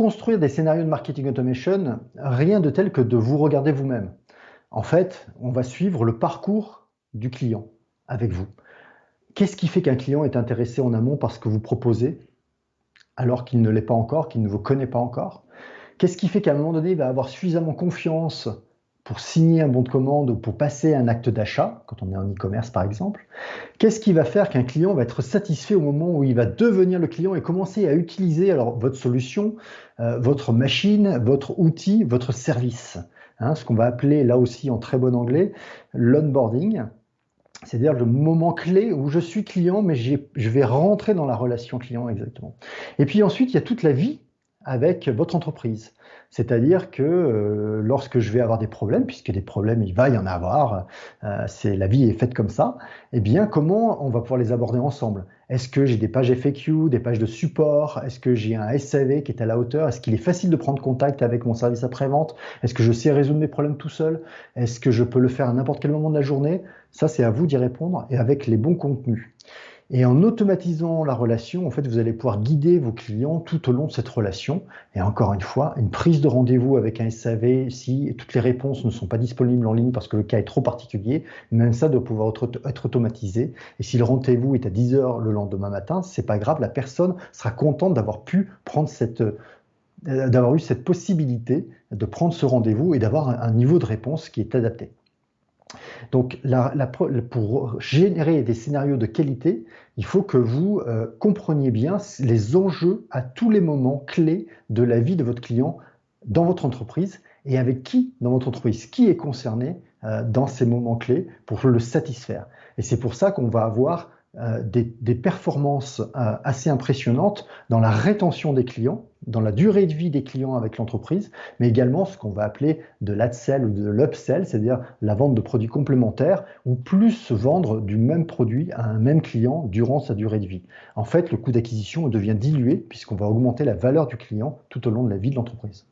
construire des scénarios de marketing automation, rien de tel que de vous regarder vous-même. En fait, on va suivre le parcours du client avec vous. Qu'est-ce qui fait qu'un client est intéressé en amont par ce que vous proposez alors qu'il ne l'est pas encore, qu'il ne vous connaît pas encore? Qu'est-ce qui fait qu'à un moment donné, il va avoir suffisamment confiance pour signer un bon de commande ou pour passer un acte d'achat, quand on est en e-commerce par exemple? Qu'est-ce qui va faire qu'un client va être satisfait au moment où il va devenir le client et commencer à utiliser alors votre solution, votre machine, votre outil, votre service, hein, ce qu'on va appeler là aussi en très bon anglais l'onboarding, c'est-à-dire le moment clé où je suis client, mais je vais rentrer dans la relation client exactement. Et puis ensuite, il y a toute la vie avec votre entreprise. C'est-à-dire que lorsque je vais avoir des problèmes, puisque des problèmes, il va y en avoir, la vie est faite comme ça, eh bien, comment on va pouvoir les aborder ensemble? Est-ce que j'ai des pages FAQ, des pages de support? Est-ce que j'ai un SAV qui est à la hauteur? Est-ce qu'il est facile de prendre contact avec mon service après-vente? Est-ce que je sais résoudre mes problèmes tout seul? Est-ce que je peux le faire à n'importe quel moment de la journée? Ça, c'est à vous d'y répondre et avec les bons contenus. Et en automatisant la relation, en fait, vous allez pouvoir guider vos clients tout au long de cette relation. Et encore une fois, une prise de rendez-vous avec un SAV, si toutes les réponses ne sont pas disponibles en ligne parce que le cas est trop particulier, même ça doit pouvoir être automatisé. Et si le rendez-vous est à 10 heures le lendemain matin, c'est pas grave, la personne sera contente d'avoir pu prendre d'avoir eu cette possibilité de prendre ce rendez-vous et d'avoir un niveau de réponse qui est adapté. Donc, pour générer des scénarios de qualité, il faut que vous compreniez bien les enjeux à tous les moments clés de la vie de votre client dans votre entreprise et avec qui dans votre entreprise, qui est concerné dans ces moments clés pour le satisfaire. Et c'est pour ça qu'on va avoir des performances assez impressionnantes dans la rétention des clients, dans la durée de vie des clients avec l'entreprise, mais également ce qu'on va appeler de l'upsell ou de l'upsell, c'est-à-dire la vente de produits complémentaires ou plus vendre du même produit à un même client durant sa durée de vie. En fait, le coût d'acquisition devient dilué puisqu'on va augmenter la valeur du client tout au long de la vie de l'entreprise.